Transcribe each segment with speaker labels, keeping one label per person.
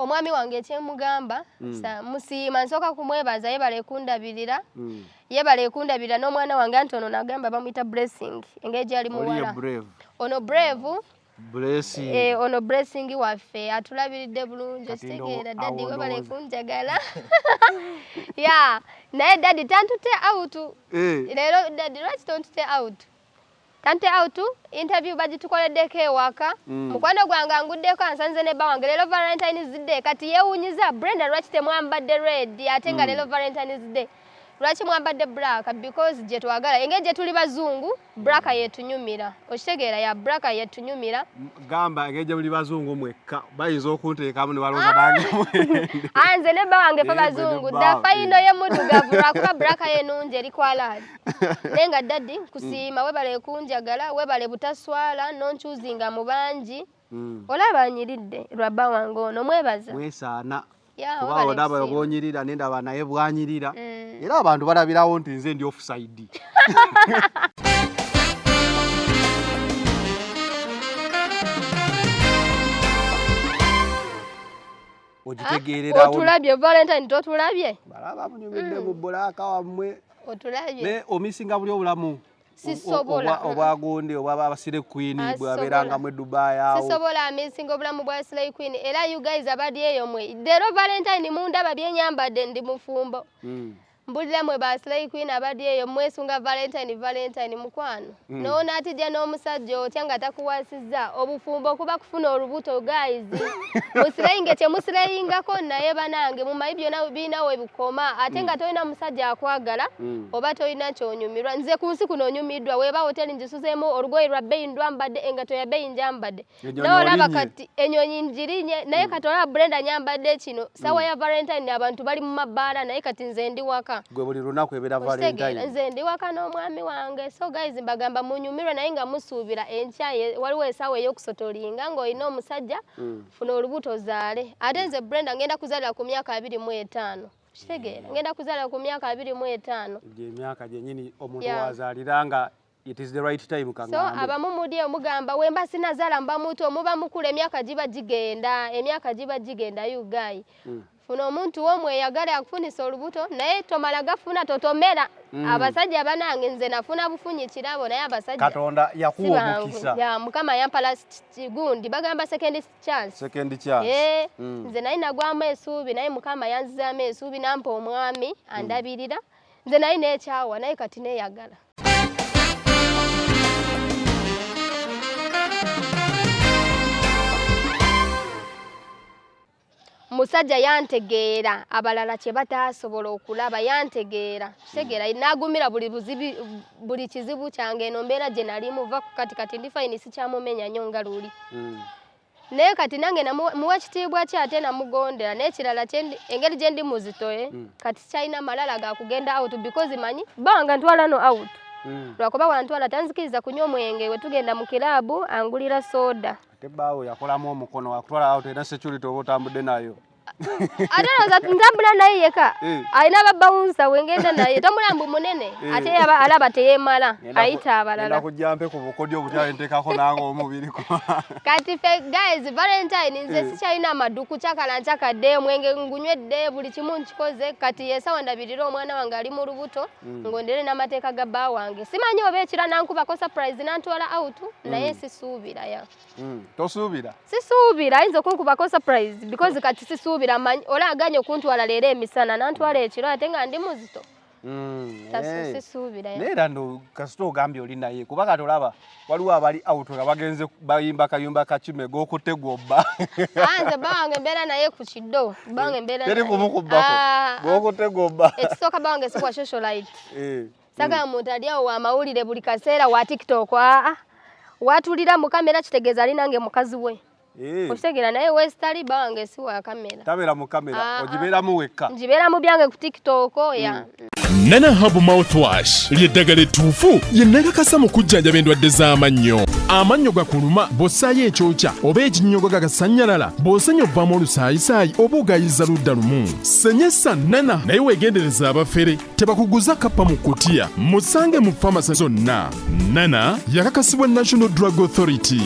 Speaker 1: omwami wange kyemugamba musiima nsoka kumwebaza yebale kundabirira yebale kundabirira n'omwana wange Antono nagamba bamuyita Blessing engeje ali muwala ono brave
Speaker 2: Blessing
Speaker 1: ono Blessing waffe atulabiridde bulungi kitegeera daddy webale kunjagala yeah naye daddy tantute out lero daddy lwaki tontute out tante out interview bagitukoleddeko ewaka mukwano gwange anguddeko ansanze ne bawange lero Valentine's Day kati yeewunyiza Brenda lwaki temwambadde red ate nga lero Valentine's Day lwaki mwambadde black because je twagala engeje tuli bazungu black yetunyumira okitegeera ya black yetunyumira
Speaker 2: gamba engeje buli bazungu mwekka bayinza okunteekamu ne balooza nange
Speaker 1: anze ne bawange fa bazungu dafaino ye mudugavu lwakuba black yenunje eri kwalaali nenga daddy kusiima webale kunjagala webale butaswala nonchuzinga mu bangi olaba anyiridde lwabba wange ono mwebaza
Speaker 2: mwesaana kuba odaba obonyirira nendaba naye bwanyirira era abantu balabirawo nti nze ndi offside ogitegeererawo
Speaker 1: otulabye Valentine totulabye
Speaker 2: balaba munyumidde mu bbulaaka wammwe
Speaker 1: otulabye
Speaker 2: ne omisinga buli obulamu
Speaker 1: sisobola
Speaker 2: obwagonde obwabasire queen bwaberanga mu Dubai awo
Speaker 1: sisobola amisinga obulamu bwa Slay Queen era you guys abadi eyo mwe dero Valentine mundaba byenyambadde ndi mufumbo mbulira mwe ba Slay Queen abadi eyo mwesunga Valentine mukwano noona atijja n'omusajja otya nga takuwasizza obufumbo kuba kufuna olubuto guys musilayinge kyemusilayingako naye banange mu mayi byonna binawe bukoma ate nga tolina musajja akwagala oba tolina kyonyumirwa nze ku nsi kuno onyumiddwa weba hoteli njisuzeemu olugoye lwa bbeeyi ndwambadde engato ya bbeeyi njambadde n'olaba kati enyonyi njirinye naye kati olaba Brenda nyambadde kino sawa ya Valentine abantu bali mu mabbaala naye kati nze ndi waka
Speaker 2: gwe buli lunaku ebera Valentine
Speaker 1: nze ndi waka n'omwami wange so guys mbagamba munyumirwe naye nga musuubira enkya waliwo esaawa ey'okusotolinga ng'olina omusajja funa olubuto zaale ate nze Brenda ngenda kuzaalira ku myaka 25 kitegeera ngenda kuzaalira ku myaka 25
Speaker 2: emyaka gyennyini omuntu wazaaliranga it is the right time
Speaker 1: so abamu mudi omugamba wemba sinazaala mba muto muba mukula emyaka giba gigenda you guy funa omuntu womweyagala akufunisa olubuto naye tomala gafuna totomera abasajja banange nze nafuna bufunyi kirabo naye abasajja
Speaker 2: Katonda yakuwa omukisa
Speaker 1: ya mukama yampala gundi bagamba second chance nze naye nagwamu esuubi naye mukama yanzizaamu esuubi nampa omwami andabirira nze naye nekyawa naye kati neyagala musajja yantegeera abalala kye bataasobola okulaba yantegeera kitegeera nagumira buli kizibu kyange eno mbeera gye nali muva ku kati ndi fayini sikyamumenya nnyo nga luli naye kati nange muwa ekitiibwa kye ate namugondera naye ekirala engeri gye ndi muzitoye kati kyalina malala gakugenda out because manyi banga ntwala no out lwakuba wantwala tanzikiriza kunywa omwenge we tugenda mu kiraabu angulira soda
Speaker 2: ate baawo yakolamu omukono wakutwala out era security oba otambudde nayo
Speaker 1: ate ntambula naye yeka alina ababawunsa wengenda naye tomulambu munene ate alaba teyemala ayita abalala
Speaker 2: kujjampe ku bukodyo obutya entekako nange omubiri
Speaker 1: kati fe guys Valentine nze sikyalina amaduku kyakala nkyakadde mwenge ngunywedde buli kimu nkikoze kati yesawa ndabirira omwana wange ali mu lubuto ngondere n'amateeka ga bba wange simanyi oba ekira nankubako surprise nantwala out naye sisuubira ya sisuubira ayinza okunkubako surprise because kati sisuubira manyi olaganye okuntwala leero emisana nantwala ekiro ate nga ndi muzito sisuubira
Speaker 2: neera ndo kasita ogambye oli naye kuba kati olaba waliwo abali out nga bagenze bayimba kayumba kakime g'okutte gwobba
Speaker 1: nze bawange mbeera naye ku kiddo bawange mbeera
Speaker 2: teri kumukubbako g'okutte gwobba
Speaker 1: ekisooka bawange si kwa socialite sagala muntu ali awo amawulire buli kaseera wa TikTok watulira mu kamera kitegeeza ali nange mukazi we okitegeera naye westali bawange si wa kamera
Speaker 2: tabeera mu kamera ogibeeramu wekka
Speaker 1: ngibeera mu byange ku TikTok ya
Speaker 3: Nana Hub Mouthwash ly'eddagala ettuufu lye nnakakasa mu kujjanjaba endwadde z'amannyo. Amannyo gakuluma bw'ossaayo ekyokya oba ekinnyogo gagasanyalala bw'osenya ovaamu olusaayisaayi oba ogayiza ludda lumu. Senyesa Nana naye weegendereza abafere tebakuguza kappa mu kkutiya musange mu famasi zonna. Nana yakakasibwa National Drug Authority.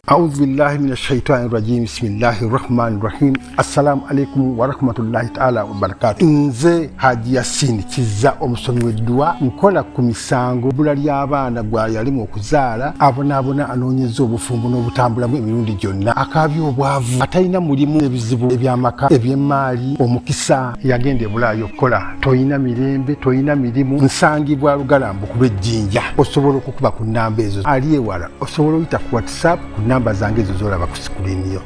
Speaker 4: أعوذ بالله من الشيطان الرجيم بسم الله الرحمن الرحيم السلام عليكم ورحمة الله تعالى وبركاته nze Haji Yasin Kiza omusomi w'eddwa nkola ku misango bbula ly'abaana gwa yalimu okuzaala abonaabona anoonyeza obufumbo n'obutambulamu emirundi gyonna akaabya obwavu atalina mulimu ebizibu eby'amaka eby'emmaali omukisa yagenda ebulaayo okukola toyina mirembe toyina mirimu nsangibwa lugalambu ku lw'ejjinja osobola okukuba ku nnamba ezo ali ewala osobola oyita ku WhatsApp ku namba zange ezo zolaba ku screen yo.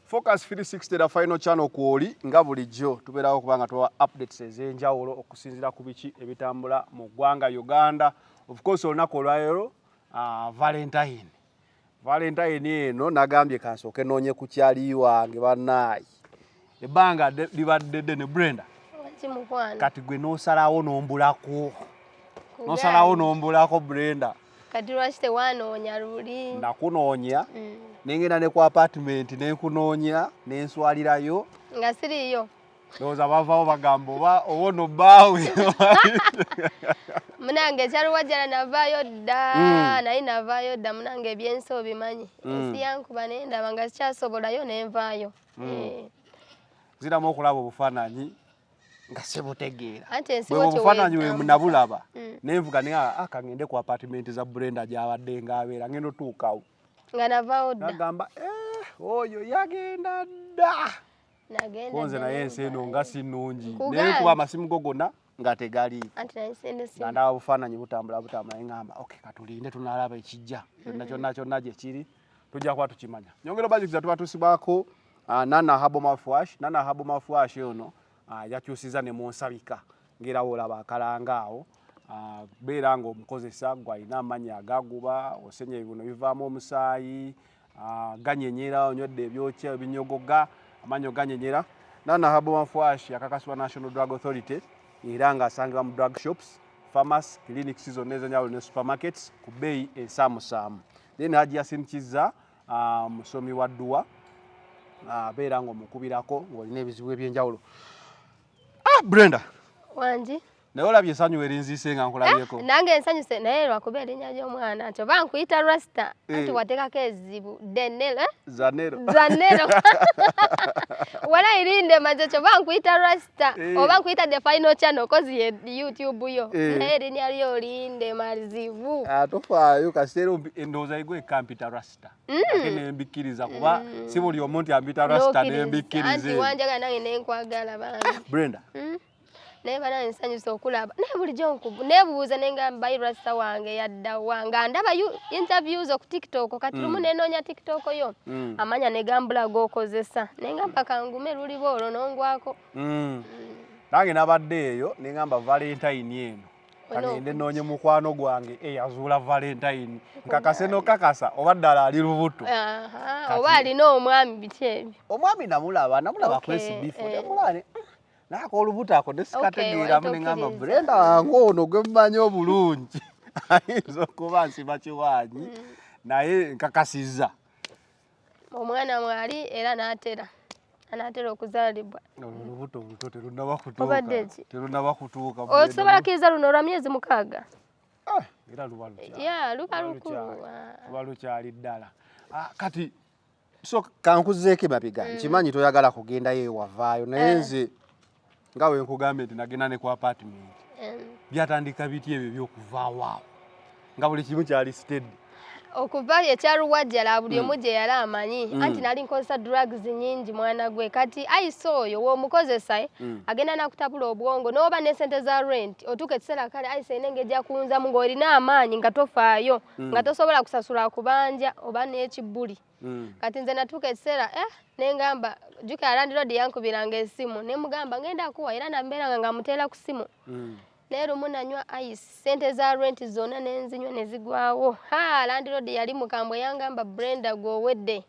Speaker 2: Focus 360 the final channel kwoli nga bulijjo tubeerawo kubanga tuwa updates ez'enjawulo okusinziira ku biki ebitambula mu ggwanga Uganda. Of course olunaku olwaleero Valentine eno nagambye kansooke noonye ku kyali wange bannaayi ebbanga libadde ddene Brenda kati gwe n'osalawo n'ombulako Brenda
Speaker 1: kati lwaki tewanoonya luli
Speaker 2: nakunoonya nengenda ne ku apartment nenkunoonya nenswalirayo
Speaker 1: nga siriyo
Speaker 2: ndowooza bavaawo bagamba oba owono bbaawe
Speaker 1: munange ekyaluwajjala navaayo dda naye navaayo dda munange ebyensi obimanyi ensi yankuba nendaba nga sikyasobolayo nenvaayo
Speaker 2: ziramu okulaba obufaananyi nga sebutegeera
Speaker 1: anti ensi
Speaker 2: obufaananyi we nabulaba nenvuga kangende ku apartment za Brenda gy'abadde ng'abeera ngenda otuukawo
Speaker 1: nga navaawo dda
Speaker 2: nagamba oyo yagenda dda konze naye ensi eno nga si nnungi naye kuba amasimu go gonna nga tegali nga ndaba bufaananyi butambula naye ngamba katulinde tunalaba ekijja kyonna gye kiri tujja kuba tukimanya nyongero bajikiza tuba tusibwako Nana Herbal Mouthwash ono yakyusiza ne munsabika ngera olaba akalanga awo beera nga omukozesa gwalina amannya agaguba osenya ebibuno bivaamu omusaayi ganyenyera onywedde ebyokya ebinyogoga amanyo ganyenyera. Nana Herbal Mouthwash yakakasibwa National Drug Authority era nga asangibwa mu drug shops, pharmacy, clinics zonna ez'enjawulo ne supermarkets ku bbeeyi ensaamusaamu. Then Haji Yasin Kiza musomi wa dduwa beera nga omukubirako ng'olina ebizibu eby'enjawulo. Brenda
Speaker 1: wangi
Speaker 2: naye olabye essanyu erinziise nga nkulabyeko
Speaker 1: nange ensanyuse naye lwakuba erinnya ly'omwana nti oba nkuyita Rasta anti wateekako ezibu Zanero wala irinde maze oba nkuyita Rasta oba nkuyita The Final Channel kozi ye YouTube yo naye erinnya lyo olinde mazibu
Speaker 2: tofaayo kaseera endowooza igwe ekampita Rasta ate nembikkiriza kuba si buli omuntu ambita Rasta nembikkiriza
Speaker 1: anti wanjaga nange nenkwagala bana
Speaker 2: Brenda
Speaker 1: naye bana nsanyusa okulaba naye bulijjo nebuuza nengamba Rasta wange yadda wanga ndaba interviews ku TikTok kati lumu nenoonya TikTok yo amanya negambula gokozesa nengamba kangume luli boolo nongwako nange nabadde eyo nengamba Valentine eno kagende noonye mukwano gwange eyazuula Valentine nkakase nokakasa oba ddala ali lubuto oba alina omwami biki ebyo
Speaker 2: omwami namulaba kwesi bifo namulane nako olubuto ako nesikategeeramu nengamba Brenda wange ono gwe mumanyi obulungi ayinza okuba nsiba kiwanyi naye nkakasizza
Speaker 1: omwana mwali era n'atera okuzaalibwa
Speaker 2: olubuto oluto terunaba kutuuka
Speaker 1: osobola kiriza luno olwa myezi 6
Speaker 2: era
Speaker 1: luba
Speaker 2: lukyali ddala kati so kankuzeeko emabiga nkimanyi toyagala kugendayo ewavaayo naye nze nga we nkugambye nti nagenda ne ku apartment byatandika biti ebyo by'okuvaawo awo nga buli kimu kyali steady
Speaker 1: okuva ekyaluwajjala buli omu gye yali amanyi anti nali nkozesa drugs nyingi mwana gwe kati ayise oyo w'omukozesa agenda nakutabula obwongo n'oba n'esente za rent otuuka ekiseera kale ayise enenge ejja kunzamu ng'olina amaanyi nga tofaayo nga tosobola kusasula kubanja oba n'ekibbuli kati nze natuuka ekiseera nengamba jjuka Landlord yankubiranga essimu nemugamba ngenda kuwa era nambeeranga nga muteera ku ssimu naye lumu nanywa ice sente za rent zonna nenzinywa nezigwawo Landlord yali mukambwe yangamba Brenda gwowedde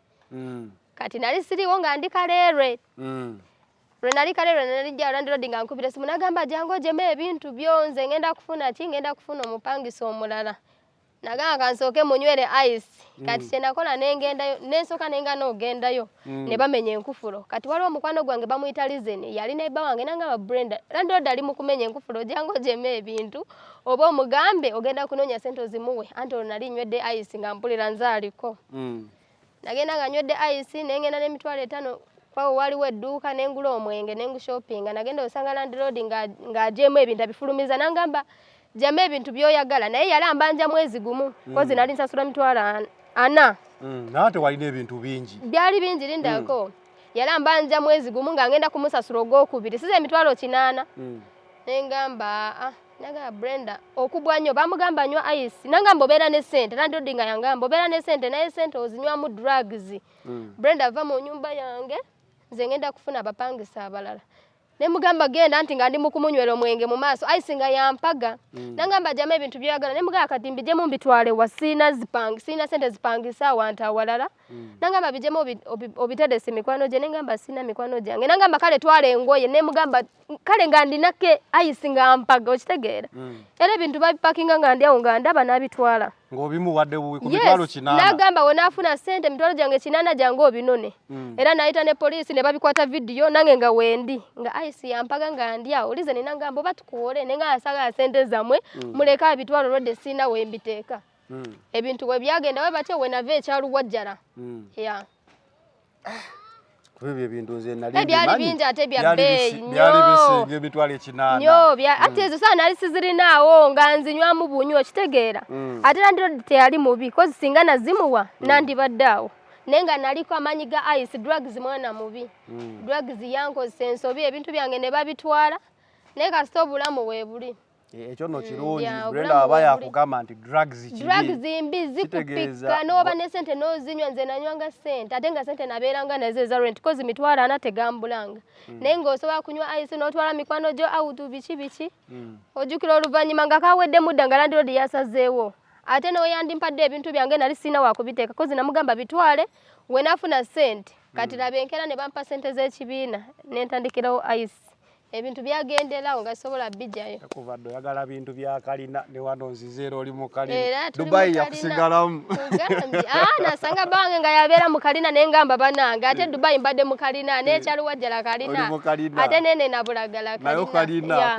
Speaker 1: kati nali siriwo nga ndi kaleerwe lwe nali kaleerwe nalijja Landlord nga nkubira essimu nagamba jangu ojemu ebintu byo nze ngenda kufuna ngenda omupangisa omulala nagamba kansooke munywere ice kati kyenakola nengendayo nensooka nenga n'ogendayo ne bamenya enkufulo kati waliwo omukwano gwange bamuyita Lizeni yalina ebba wange nangamba Brenda Landlord ali mu kumenya enkufulo jangu ojemu ebintu oba omugambe ogenda kunoonya sente ozimuwe anti olwo nali nywedde ice nga mpulira nzaaliko nagenda nga nywedde ice nengenda n'emitwalo 5 kwa waliwo edduuka nengula omwenge nengu shoppinga nagenda osanga landlord nga ajemu ebintu abifulumiza nangamba jama ebintu byoyagala naye yalambanja mwezi gumu kozi nali nsasula mitwalo 4
Speaker 2: nate walina ebintu bingi
Speaker 1: byali bingi lindako yalambanja mwezi gumu nga ngenda kumusasula ogwokubiri size emitwalo 8 nengamba naga Brenda okubwa nnyo bamugamba nywa ice nangamba obeera ne sente landlord nga yangamba obeera ne sente naye sente ozinywamu drugs Brenda ava mu nyumba yange nze ngenda kufuna abapangisa abalala nemugamba genda anti nga ndi mukumunywera omwenge mu maaso ice nga yampaga nangamba jama ebintu byagala nemugamba kati mbijemu mbitwale wasina sina sente zipangisa awantu awalala nangamba bijemu obitedesi mikwano gye nengamba sina mikwano gyange nangamba kale twale engoye nemugamba kale nga ndinake ice nga mpaga okitegeera era ebintu babipakinga nga ndi awo nga ndaba nabitwala
Speaker 2: ng'obimuwadde buwi ku mitwalo 8
Speaker 1: nagamba wonaafuna sente mitwalo gyange 8 gyange obinone era nayita ne poliisi ne babikwata video nange nga wendi nga ice yampaga nga ndi awo lize ninangamba oba tukuwole nenga asagala sente zammwe muleka abitwalo lwedde sina wembiteeka ebintu we byagenda we batyo we nava ekyaluwajjala
Speaker 2: Ebyo ebintu nze nali
Speaker 1: byali bingi ate bya bbeeyi
Speaker 2: byali bisinga emitwalo 8
Speaker 1: nnyo ate ezo saa nali sizirinaawo nga nzinywamu bunywa okitegeera ate landlord teyali mubi kozi singa nazimuwa nandibadde awo naye nga naliko amaanyi ga ice drugs mwana mubi drugs yankozesa ensobi ebintu byange ne babitwala naye kasita obulamu weebuli
Speaker 2: ekyo no kirungi Brenda aba yakugamba nti drugs
Speaker 1: mbi zikupika n'oba ne sente n'ozinywa nze nanywanga sente ate nga sente nabeeranga nazo eza rent kozi mitwalo 4 tegambulanga naye ng'osobola kunywa ice n'otwala mikwano gyo awutu biki ojjukira oluvannyuma nga kawedde mudda nga landlord yasazeewo ate n'oyandimpadde ebintu byange nali sina wakubiteeka kozi namugamba bitwale we nafuna sente kati laba enkeera ne bampa sente z'ekibiina n'entandikirawo ice ebintu byagenderawo nga sobola bijjayo
Speaker 2: kuva ddo yagala bintu bya kalina ne wano nzizeera oli mu kalina Dubai yakusigalamu nasanga bange nga yabeera mu kalina naye ngamba banange ate Dubai mbadde mu kalina n'ekyaluwajjala kalina ate nene nabulagala kalina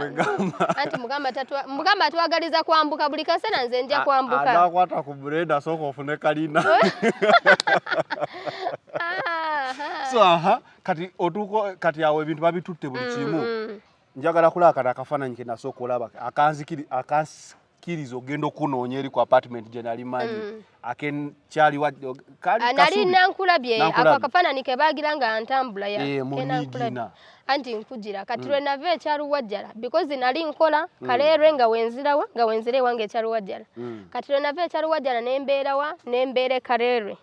Speaker 1: anti mugamba atwagaliza kwambuka buli kaseera nze nja kwambuka
Speaker 2: anakwata ku Brenda sooka ofune kalina so kati awo ebintu babitutte buli kimu njagala kulaka akafaananyi ke nasooka olaba akansikiriza ogenda okunoonya eri ku apartment gye nali manyi akenkyali
Speaker 1: nali nankulabye ako akafaananyi ke baagira nga ntambula
Speaker 2: muniigina
Speaker 1: anti nkugira kati lwe nava ekyaluwajjala because nali nkola kaleerwe nga wenzira ewange ekyaluwajjala kati lwe nava ekyaluwajjala nembeera kaleerwe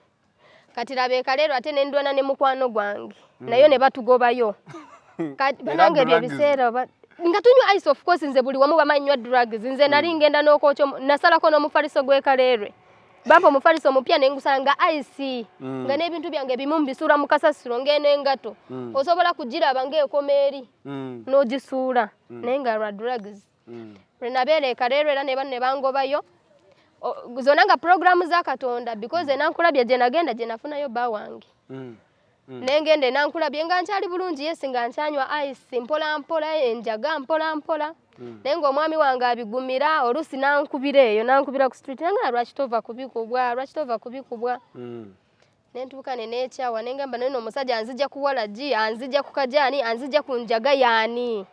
Speaker 1: kati labe kaleerwe ate nendwana ne mukwano gwange nayo ne batugobayo banange ebyo ebiseera nga tunywa ice of course nze buli wamu bamanywa drugs nze nali ngenda n'okokyo nasalako n'omufaliso gw'ekaleerwe bampa omufaliso omupya nengusanga ice nga n'ebintu byange bimu mbisuula mu kasasiro ng'eno engato osobola kugiraba ng'ekomeeri n'ogisuula naye nga lwa drugs lwe nabeera ekaleerwe era ne bangobayo zona nga programu za Katonda because enankulabye gye nagenda gye nafunayo bba wange nengenda enankulabye nga nkyali bulungi yesi nga nkyanywa ice mpola mpola enjaga mpola mpola naye ng'omwami wange abigumira oluusi nankubira ku street nga lwaki tova kubikubwa nentuuka neneekyawa nengamba naye omusajja anzijja kuwala gi anzijja ku kajaani anzijja ku njaga yaani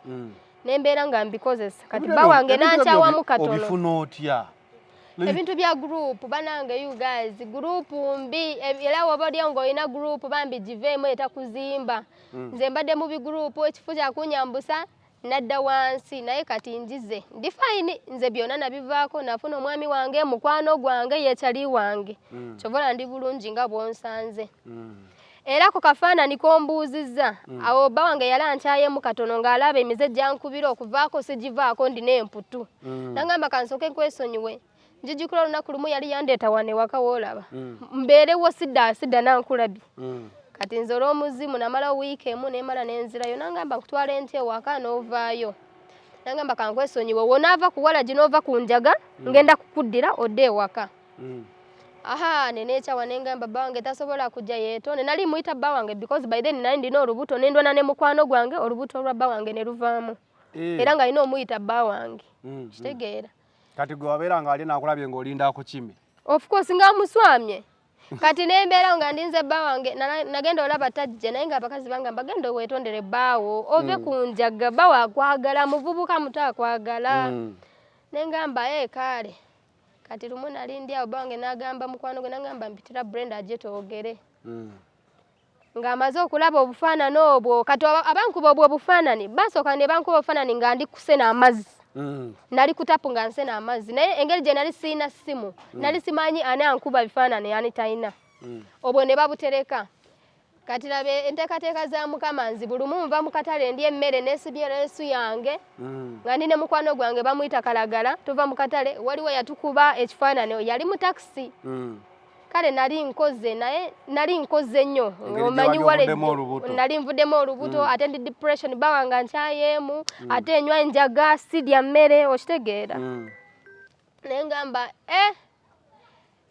Speaker 1: nembeera nga mbikozesa kati bba wange nankyawamu katono
Speaker 2: obifuna otya
Speaker 1: ebintu bya group banange you guys group mbi era wabadde ng'olina group bambi giveemu etakuzimba nze mbadde mu bigroup ekifo kya kunyambusa nadda wansi naye kati njize ndi fine nze byonna nabivaako nafuna omwami wange mukwano gwange yekyali wange kyovola ndi bulungi nga bwonsanze era ku kafaanani kombuuzizza awo bba wange yali ankyayemu katono ng'alaba emize gyankubira okuvaako sigivaako ndina emputu nangamba kansooke nkwesonyiwe njijukira olunaku lumu yali yandeeta wane waka woolaba mbeerewo sidda nankulabye kati nze olw'omuzimu namala wiiki emu nemala nenzirayo nangamba nkutwala enti ewaka n'ovaayo nangamba kankwesonyiwe wonaava kuwala ginoova ku njaga ngenda kukuddira odde ewaka neneekyawa nengamba bba wange tasobola kujja yeetone nali muyita bba wange because by then nali ndina olubuto nendwana ne mukwano gwange olubuto lwa bba wange ne luvaamu era nga alina omuyita bba wange kitegeera
Speaker 2: kati gwe wabeera nga ali nakulabye ng'olinda ku kimi
Speaker 1: of course nga muswamye kati nembeera nga ndinze bba wange nagenda olaba tajje naye nga abakazi bange bagenda weetondere bbaawo ove kunjaga bba waakwagala muvubuka muto akwagala nengamba kaale kati lumu nalindi awo bba wange n'agamba mukwano gwe nagamba mpitira Brenda ajje twogere ng'amaze okulaba obufaanani obwo kati abankuba obwo obufaanani basooka ne bankuba obufaanani nga ndi kusena amazzi nali kutapu nga nsena amazzi naye engeri gye nali siina ssimu nali simanyi ani ankuba bifaanani ani talina obwo ne babutereka kati labe enteekateeka za Mukama nzibulumu nva mu katale ndi emmere neesibye leesu yange nga ndi ne mukwano gwange bamuyita Kalagala tuva mu katale waliwo yatukuba ekifaanani yali mu takisi kale nali nkoze nnyo omanyi wale nali nvuddemu olubuto ate ndi depression bawanga nkyayemu ate enywa enjaga sidya mmere okitegeera naye ngamba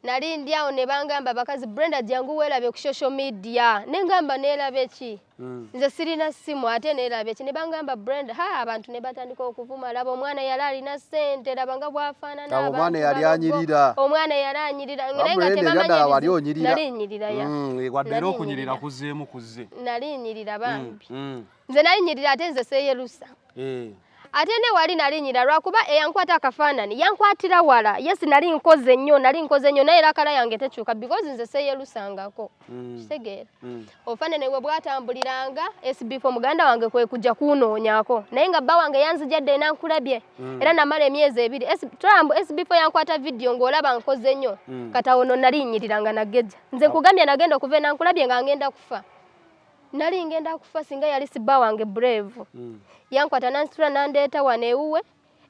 Speaker 1: nali ndi awo ne bangamba bakazi Brenda jangu weerabe ku social media nengamba neerabe ki nze sirina ssimu ate neerabe ki ne bangamba Brenda abantu ne batandika okuvuma laba omwana yali alina ssente laba nga bwafaanana
Speaker 2: omwana yali anyirira
Speaker 1: naye nga tebamanyi nali nyirira
Speaker 2: wadde okunyirira kuzeemu kuzze
Speaker 1: nali nyirira bambi nze nali nyirira ate nze seeyerusa ate ne wali nalinyira lwakuba eyankwata akafaanani yankwatira wala yesi nali nkoze nnyo naye era kala yange tekyuka because nze seeyelusangako kitegeera obufaanani bwe bwatambuliranga SB4 muganda wange kwe kujja kunoonyako naye nga bba wange yanzijadde nankulabye era namala emyezi 2 SB4 yankwata video ng'olaba nkoze nnyo kati awo no nalinyiriranga nageja nze nkugambye nagenda okuva nankulabye nga ngenda kufa nali ngenda kufa singa yali sibba wange brave yankwata nansitula nandeeta wano ewuwe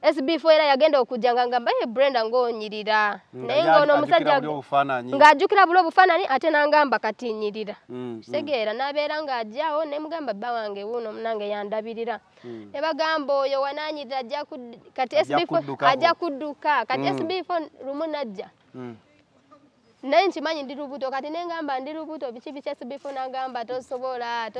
Speaker 1: SB4 era yagenda okujjanga ngamba Brenda ng'onyirira naye ng'ono omusajja ng'ajjukira buli obufaanani ate nangamba kati nyirira kitegeera n'abeera ng'ajjawo ne mugamba bba wange wuuno munange yandabirira ne bagamba oyo wanaanyirira kati SB4 ajja kudduka kati SB4 lumu najja naye nkimanyi ndi lubuto kati nengamba ndi lubuto biki SB4 nagamba tosobola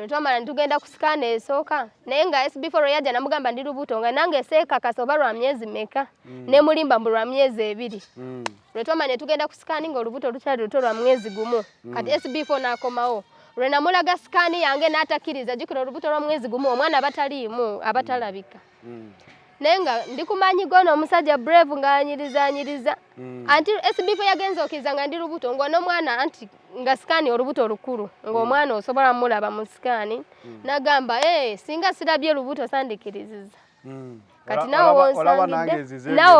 Speaker 1: twamala ntugenda kusikana esooka naye nga SB4 yajja namugamba ndi lubuto nga nange seekakasa oba lwa myezi meka ne mulimba mbu lwa myezi 2 lwetwamala ne tugenda kusikani nga olubuto lukyali luto lwa mwezi gumu kati SB4 n'akomawo lwe namulaga sikaani yange n'atakkiriza jjukira olubuto lwa mwezi gumu omwana abataliimu abatalabika naye nga ndi kumanyi gono omusajja brave ng'anyiriza anti SB4 yagenza okkiriza nga ndi lubuto ng'onomwana anti nga sikaani olubuto lukulu ng'omwana osobola mulaba mu sikaani nagamba singa sirabye lubuto sandikiriziza kati nawe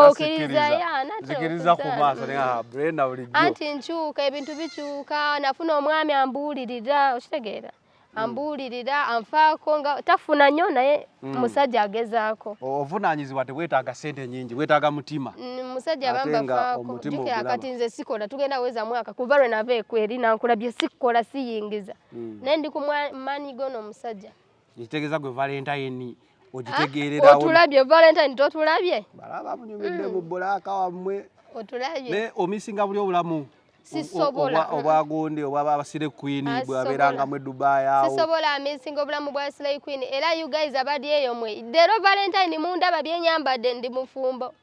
Speaker 1: okkiriza
Speaker 2: ku maaso Brenda bulijjo
Speaker 1: anti nkyuka ebintu bikyuka nafuna omwami ambuulirira okitegeera ambuulirira anfaako nga tafuna nnyo naye musajja agezaako
Speaker 2: ovunaanyizibwa tebwetaaga ssente nnyingi bwetaaga mutima
Speaker 1: musajja bambafaako jukira kati nze sikola tugenda weza mwaka kuva lwe nava ekweri nankulabye sikola siyingiza naye ndi ku maanyi gono omusajja
Speaker 2: ekitegeeza gwe Valentine ogitegeererawo
Speaker 1: otulabye Valentine totulabye
Speaker 2: balaba munyumidde mu bbulaaka wammwe
Speaker 1: otulabye
Speaker 2: naye omisinga buli obulamu
Speaker 1: sisobola
Speaker 2: obwagonde obwabasire queen bwaberanga mu Dubai awo
Speaker 1: sisobola amisinga obulamu bwa Slay Queen era you guys abadi eyo mwe dero Valentine mundaba byenyambadde ndi mufumbo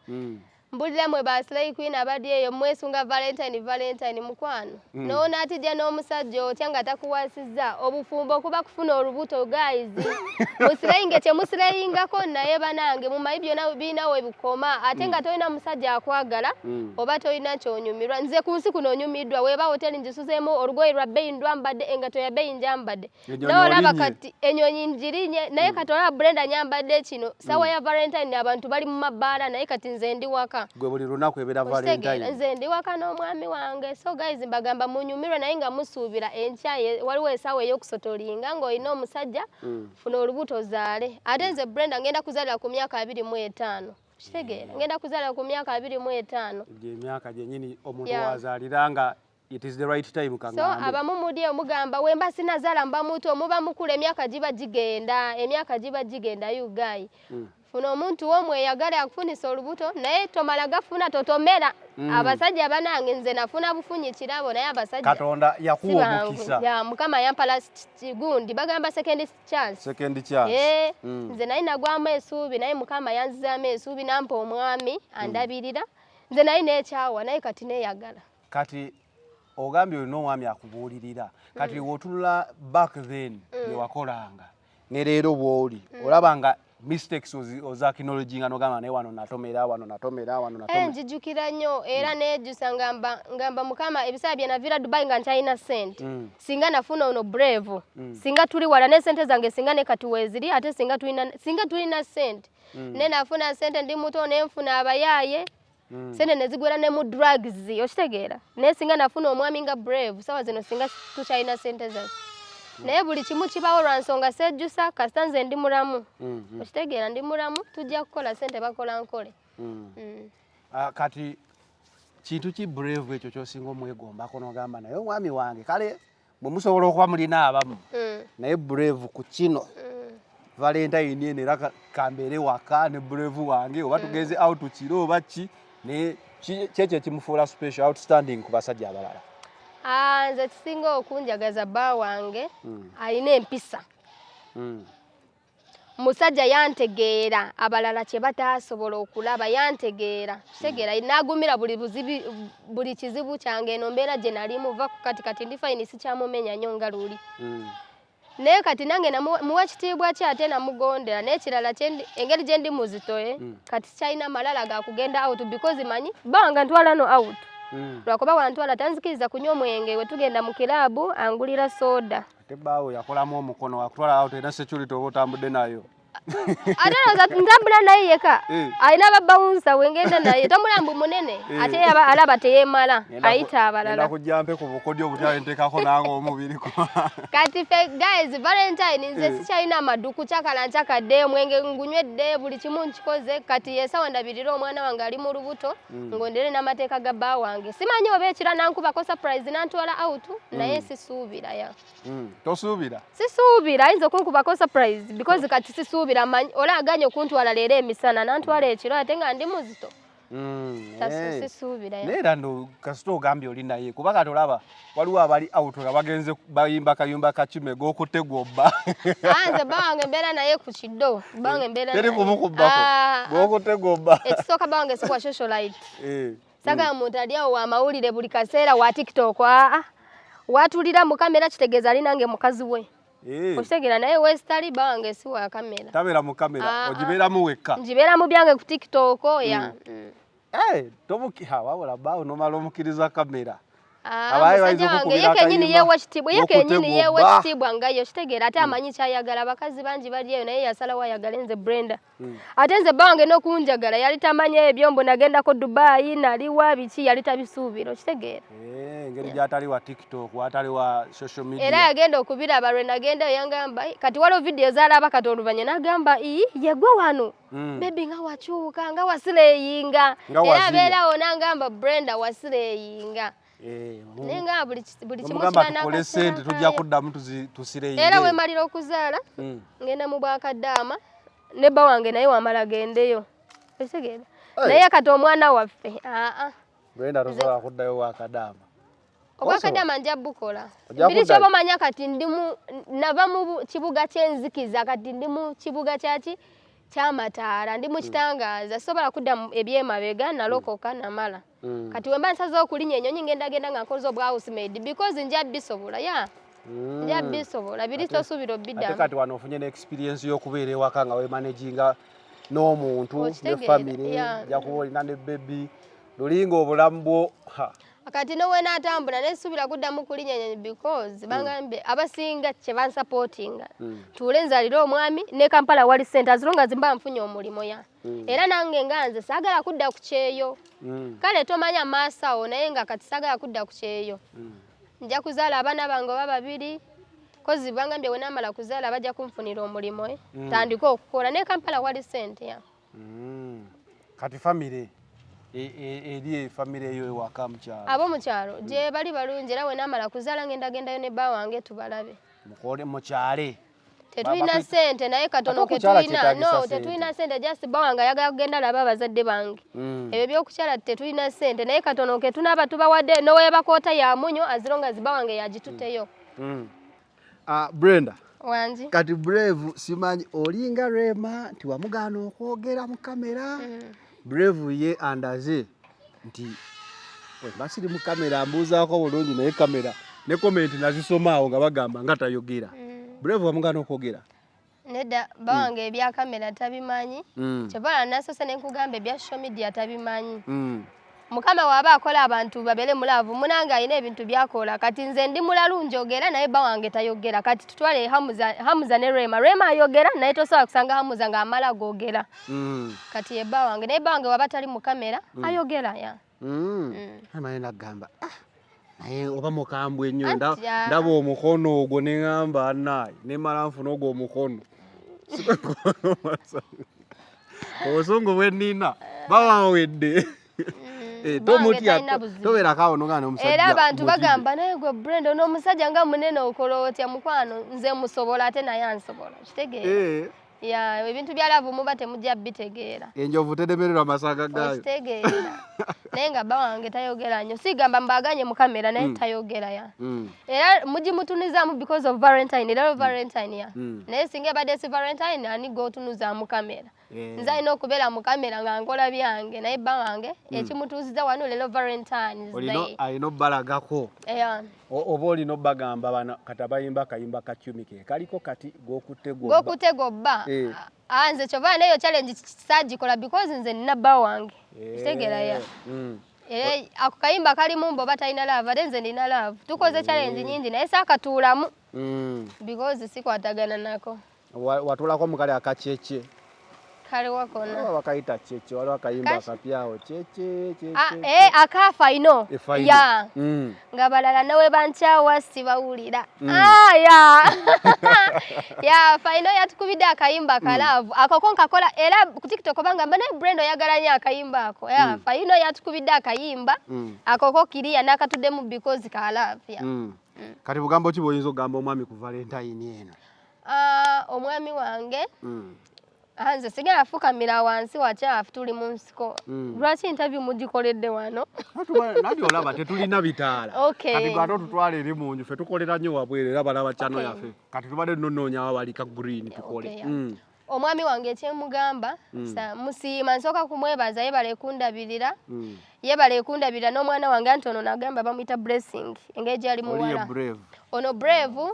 Speaker 1: mbulira mwe ba Slay Queen abadi eyo mwesunga Valentine mukwano noona atijja n'omusajja otya nga takuwasizza obufumbo kuba kufuna olubuto guys musilayinge kyemusilayingako naye banange mumayi byonna biina we bukoma ate nga tolina musajja akwagala oba tolina kyonyumirwa nze ku nsi kuno onyumiddwa weba hoteli njisuzeemu olugoye lwa bbeeyi ndwambadde engato ya bbeeyi njambadde n'olaba kati enyonyi njirinye naye kati olaba Brenda nyambadde kino sawa ya Valentine abantu bali mu mabbaala naye kati nze ndi waka
Speaker 2: gwe buli lunaku ebeera Valentine
Speaker 1: nze ndi waka n'omwami wange so guys mbagamba munyumirwe naye nga musuubira enkya waliwo esaawa ey'okusotolinga ng'olina omusajja funa olubuto zaale ate nze Brenda ngenda kuzaalira ku myaka 25 kitegeera ngenda kuzaalira ku myaka 25
Speaker 2: emyaka gyennyini omuntu wazaalira nga it is the right time
Speaker 1: kangamba so abamu mudi omugamba wemba sinazaala mba muto muba mukulu emyaka giba gigenda you guy funa omuntu w'omweyagala akufunisa olubuto naye tomala gafuna totomera abasajja banange nze nafuna bufunyi kirabo naye abasajja
Speaker 2: Katonda yakuwa omukisa
Speaker 1: ya mukama yampala gundi bagamba second chance nze naye nagwamu esuubi naye mukama yanzizaamu esuubi nampa omwami andabirira nze naye neekyawa naye kati neeyagala
Speaker 2: kati ogambye olina omwami akubuulirira kati wotulula back then yewakolanga ne leero bw'oli olabanga mistakes ozakinology nga nogamba naye wano natomera
Speaker 1: njijukira nnyo era nejusa ngamba mukama ebisaa bye navira Dubai nga nkyalina sente singa nafuna ono Brave singa tuli wala ne sente zange singa ne kati weeziri ate singa tulina sente ne nafuna sente ndi muto ne nfuna abayaaye sente nezigwera ne mu drugs okitegeera ne singa nafuna omwami nga Brave sawa zino singa tukyalina sente zaffe naye buli kimu kibawo lwa nsonga sejjusa kasita nze ndi mulamu okitegeera ndi mulamu tujja kukola sente bakola nkole
Speaker 2: kati kintu ki Brave ekyo kyosinga omwegombako n'ogamba naye omwami wange kale bwe musobola okuba mulina abamu naye Brave ku kino Valentine eno era kambeere waka ne Brave wange oba tugenze out kiro oba ki naye kyekyo ekimufuula special outstanding ku basajja abalala
Speaker 1: nze kisinga okunjagaza bba wange alina empisa musajja yantegeera abalala kye bataasobola okulaba yantegeera kitegeera n'agumira buli kizibu kyange eno mbeera gye nali muva kati ndi fayini sikyamumenya nnyo nga luli naye kati nange muwa ekitiibwa kye ate namugondera n'ekirala engeri gye ndi muzitoye kati kyalina malala ga kugenda out because manyi bba wange ntwala no out lwakuba wantwala tanzikiriza kunywa omwenge we tugenda mu kilabu angulira soda
Speaker 2: ate bbaawe yakolamu omukono wakutwala awo tolina security oba otambudde nayo
Speaker 1: ate noza ntambula naye yeka alina ababawunsa wengenda naye tomulambu munene ate alaba teyemala ayita abalala
Speaker 2: kujja mpe ku bukodyo obutya enteekako nange omubiriko
Speaker 1: kati fe guys Valentine nze sikyalina amaduku kyakala nkyakadde omwenge ngunywedde buli kimu nkikoze kati yesawa ndabirira omwana wange ali mu lubuto ngondere n'amateeka ga bba wange simanyi oba ekira nankubako surprise nantwala out naye sisuubira ya
Speaker 2: tosuubira
Speaker 1: sisuubira ayinza okunkubako surprise because kati sisuubira ola aganye okuntwala leero emisana nantwala ekiro ate nga ndi muzito sisuubira
Speaker 2: neera ndo kasita ogambye oli naye kuba kati olaba waliwo abali out nga bagenze bayimba kayumba kakime g'okutte gwobba
Speaker 1: nze bba wange mbeera naye ku kiddo bba wange mbeera
Speaker 2: teri kumukubbako g'okutte gwobba
Speaker 1: ekisooka bba wange si kwa socialite sagala muntu ali awo wamawulire buli kaseera wa TikTok watulira mu kamera kitegeeza ali nange mukazi we okitegeera naye westali bba wange si wa kamera
Speaker 2: tabeera mu kamera ogibeeramu wekka
Speaker 1: ngibeera mu byange ku TikTok ya
Speaker 2: wabula bba onomala omukkiriza kamera
Speaker 1: musajja wange ye kenyini yeewa ekitiibwa ngayo kitegeera ate amanyi kyayagala abakazi bangi bali eyo naye yasalawo ayagala nze Brenda ate nze bba wange n'okunjagala yali tamanya ebyombo nagendako Dubai naliwa biki yali tabisuubira okitegeera
Speaker 2: engeri gy'atali wa TikTok watali wa social media
Speaker 1: era yagenda okubiraba lwe nagenda yangamba kati waliwo vidiyo zaalaba kati oluvanyuma n'agamba yegwe wano bebi nga wakyuka nga wasireyinga era abeerawo n'agamba Brenda wasireyinga nenga buli kimu
Speaker 2: kyana sente tujja kuddamu tusireyinga
Speaker 1: era we malira okuzaala ngenda mu bwakaddaama ne bba wange naye wamala gendeyo ekitegeera naye kati omwana waffe
Speaker 2: Brenda tosobola kuddayo wakaddaama
Speaker 1: obwakaddaama nja bukola biri kyoba omanya kati nava mu kibuga ky'enzikiza kati ndi mu kibuga ky'amataala ndi mu kitangaaza sobola kudda ebyemabega nalokoka namala kati wemba nsaze okulinya ennyonyi ngenda nga nkoze obwa housemaid because nja bisobola nja bisobola biri tosuubira obiddamu
Speaker 2: ate kati wano ofunye n'experience y'okubeera ewaka nga wemanaginga n'omuntu ne famire jakuba olina ne bebi lulinga obulamu bwo
Speaker 1: kati nowe natambula nesuubira kuddamu kulinya ennyonyi because bangambye abasinga kye bansupportinga tuule nzalira omwami ne Kampala wali sente azilonga zimba nfunye omulimu era nange nga nze saagala kudda ku kyeyo kale tomanya maaso awo naye nga kati saagala kudda ku kyeyo nja kuzaala abaana bange oba babiri kozi bangambye we namala kuzaala bajja kunfunira omulimu tandika okukola ne Kampala wali sente
Speaker 2: kati famire eri famire eyo ewaka mukyalo
Speaker 1: abo mukyalo gye bali balungi era we namala kuzaala ngendagendayo ne bba wange tubalabe
Speaker 2: mukole mukyale
Speaker 1: tetulina sente naye katono ketulina no tetulina sente just bba wange ayagala kugenda laba abazadde bange ebyo byokukyala tetulina sente naye katono ketunaba tubawadde nowebakoota ya munyo azilonga zibba wange yagituteyo
Speaker 2: Brenda
Speaker 1: wanji
Speaker 2: kati Brave simanyi olinga Rema nti wamugaana okwogera mu kamera Brave ye andaze nti we basiri mu kamera ambuzaako bulungi naye kamera ne comment nazisomaawo nga bagamba nga tayogera. Brave amugana okwogera.
Speaker 1: Nedda bawange ebya kamera tabimanyi. Kyebala nasose ne nkugamba ebya social media tabimanyi. Mukama waba akola abantu babele mulavu munanga ine ebintu byakola kati nze ndi mulalu njogera naye bawange tayogera kati tutwale Hamuza ne Rema ayogera naye tosobola kusanga Hamuza nga amala gogera. Kati ye bawange naye bawange waba tali mu kamera ayogera ya.
Speaker 2: Amaina gamba naye oba mukambwe nnyo ndaba omukono ogwo ne ngamba naye ne mala nfuna ogwo omukono. Osongo wenina bawawedde. Tobera kawo nongana omusajja.
Speaker 1: Era abantu bagamba naye gwe Brenda no musajja nga munene okolo otya mukwano nze musobola ate naye ansobola. Kitegeera. Ya ebintu bya love muba temujja bitegeera.
Speaker 2: Enjovu tedemererwa masaga gayo.
Speaker 1: Kitegeera. Naye nga bawange tayogera nnyo. Sigamba mbaganye mu kamera naye tayogera ya. Era muji mutunizamu because of Valentine. Era Valentine ya. Naye singa bade si Valentine ani go tunuza mu kamera. Nza ino kubera mu kamera nga nkola byange naye bawange ekimutuziza wano lelo Valentine's Day.
Speaker 2: Olino ayino balagako. Oba olino bagamba bana katabayimba kayimba kacyumike kaliko kati
Speaker 1: gokutte gobba. Anze kyova neyo challenge sagikola because nze nina bawange. Kitegeera ya. Ako kayimba kali mumbo batalina love ate nze nina love. Tukoze challenge nyingi naye sakatuulamu. Because sikwatagana nako.
Speaker 2: Watulako mukale akacheche.
Speaker 1: Kale wakona.
Speaker 2: Wakaita cheche wale wakayimba akapyao cheche.
Speaker 1: Akafa ino. Ya. Ngabalala nawe banchawa sibawulira. Ya. Ya faino yatukubida akayimba kalavu. Akokonka kola era ku TikTok banga mbane Brenda yagalanya akayimba ako. Ya faino yatukubida akayimba. Akoko kiriya nakatudemu because kalavu ya.
Speaker 2: Kati bugambo kiboyinzo gamba omwami ku Valentine eno.
Speaker 1: Omwami wange. Hanze sigala afukamira wansi wakyafu tuli mu nsiko. Lwaki interview mugikoledde wano?
Speaker 2: Nadi olaba tetulina bitaala. Kati gwato tutwale eri munju fe tukolera nnyo wabwere era balaba channel yaffe. Kati tubadde nnonnoonya awalika green tukole.
Speaker 1: Omwami wange ekyemugamba musiima nsooka kumwebaza yebale kundabirira. Yebale kundabirira n'omwana wange Antono nagamba bamuyita Blessing engeri ali muwala. Ono Brave.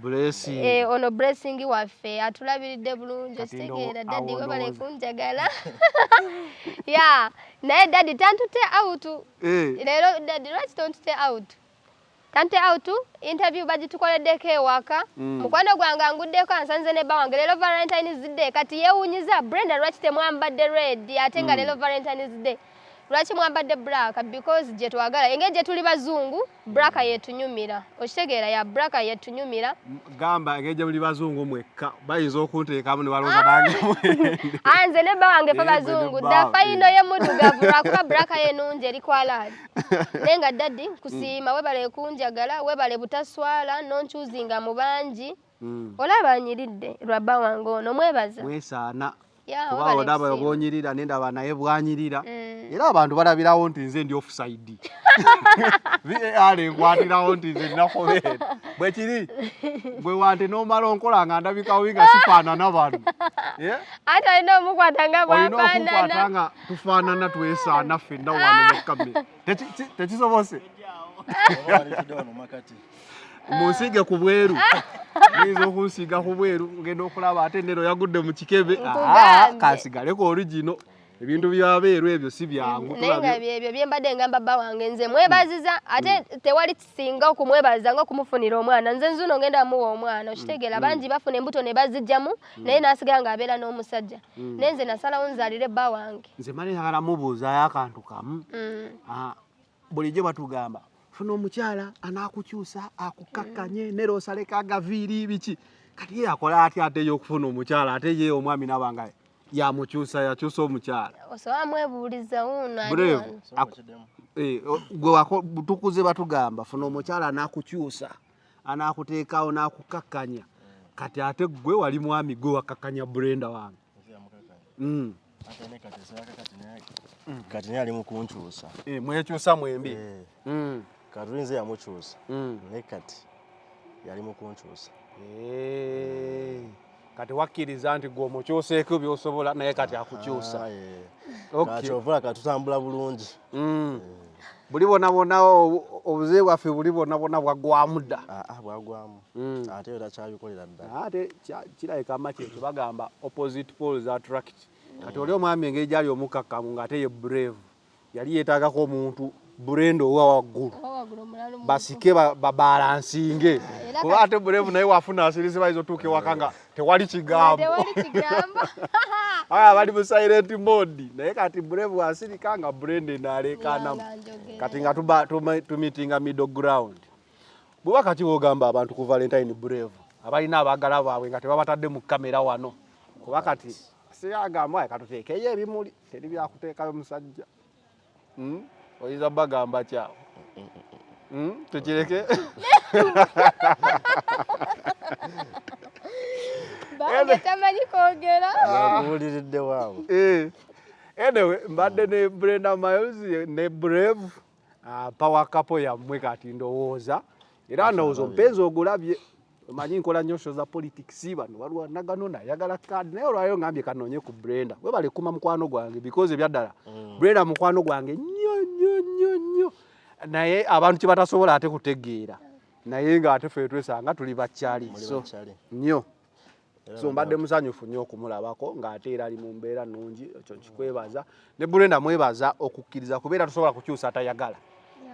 Speaker 2: Blessing.
Speaker 1: Ono Blessing waffe atulabiridde bulungi kitegeera daddy we bale kunjagala. Ya, naye daddy tantute out. Lero daddy lwaki tontute out? Tante out interview bagitukoleddeko ewaka. Mukwano gwange anguddeko ansanze ne bawange lero Valentine's Day kati yeewunyiza Brenda lwaki temwambadde red ate nga lero Valentine's Day. Lwaki mwambadde black because je twagala engeri je tuli bazungu black yetunyumira okitegeera ya black yetunyumira
Speaker 2: gamba engeri je muli bazungu mwekka bayinza okunteekamu ne balooza nange
Speaker 1: anze ne bawange fa bazungu dafa ino ye mudugavu lwakuba black yenungi eri kwalaadi nenga daddy kusiima webale kunjagala webale butaswala nonchuzinga mu bangi olaba anyiridde lwa bawange ono mwebaza
Speaker 2: mwesaana kuba olaba obonyirira nendaba naye bwanyirira era abantu balabirawo nti nze ndi offside VAR enkwatirawo nti nze nakobera bwe kiri bwe wante nomala onkola nga ndabikawo nga sifaanana bantu
Speaker 1: ate alina omukwata nga
Speaker 2: bwafaanana tufaanana twesaana ffenna wano mu kamera tekisobose musige ku bweru nizo okusiga ku bweru ngenda okulaba ate nero yagudde mu kikebe kasigaleko origino ebintu byabeeru ebyo si byangu
Speaker 1: nenga ebyo byembadde ngamba baba wange nze mwebaziza ate tewali kisinga okumwebaza nga okumufunira omwana nze nzuno ngenda muwa omwana okitegeera bangi bafuna embuto ne bazijjamu naye nasigala ng'abeera n'omusajja nenze nasalawo nzaalire bba wange
Speaker 2: nze mali njagala mubuuzaayo akantu kamu bulijjo batugamba funa omukyala anaakukyusa akukakkanye nero osaleka agaviiri biki kati ye akola atya ate y'okufuna omukyala ate ye omwami nabanga yamukyusa yakyusa omukyala
Speaker 1: osobola mwebuuliza wuno
Speaker 2: gwe tukuze batugamba funa omukyala anaakukyusa anaakuteekawo n'akukakkanya kati ate gwe wali mwami gwe wakakkanya Brenda wange
Speaker 5: kati naye ali mu kunkyusa
Speaker 2: mwekyusa mwembi
Speaker 5: kati nze yamukyusa naye kati yali mu kunkyusa
Speaker 2: kati wakkiriza nti gwe omukyuseeko by'osobola naye kati akukyusa
Speaker 5: kati ovula katutambula bulungi
Speaker 2: buli bona obuze bwaffe buli bona bwagwamu dda.
Speaker 5: Bwagwamu. Ate era kyabikolera dda.
Speaker 2: Ate kirabika amakintu bagamba opposite poles attract. Kati oli omwami engeri gyali omukakkamu ng'ate ye brave yali yeetaagako omuntu Brenda owa waggulu basike babalansinge kuba ate brave naye wafuna asirisi bayizo tuuke waka nga tewali kigambo bali mu silent mode naye kati brave wasirika nga Brenda enaalekanamu kati nga tumitinga middle ground. Bw'oba kati wogamba abantu ku Valentine brave abalina abaagala baabwe nga tebabatadde mu kamera wano kuba kati siyagamba katuteekeyo ebimuli teri byakuteekayo musajja. Oyinza bagamba kyawo tukireke
Speaker 1: tamanyi kwogera
Speaker 5: kuwuliridde waawe.
Speaker 2: Anyway mbadde ne Brenda Miles ne Brave power couple yammwe kati ndowooza era ndowooza omupenzi ogulabye manyi nkola nnyo show za politics bano waliwo nagano nayagala kadi naye olwayo ngambye kanoonye ku Brenda we bale kuma mukwano gwange because ebyaddala Brenda mukwano gwange nnyo naye abantu kye batasobola ate kutegeera naye ng'ate ffe twesanga tuli bakyali so nnyo so mbadde musanyufu nnyo okumulabako ng'ate era ali mu mbeera nnungi ekyo nkikwebaza ne Brenda mwebaza okukkiriza kubeera tusobola kukyusa atayagala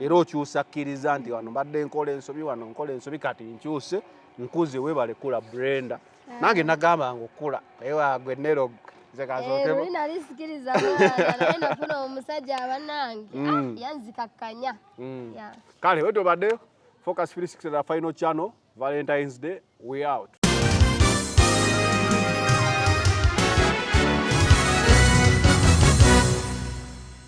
Speaker 2: era okyusa akkiriza nti wano mbadde nkola ensobi wano nkola ensobi kati nkyuse nkuze webale kula Brenda nange nagamba ngokula naye wagwe nero
Speaker 1: Eri nalisikiriza mwana naye nafuna omusajja abanange yanzikakkanya.
Speaker 2: Kale wetu badde Focus 360 final channel Valentine's Day we out.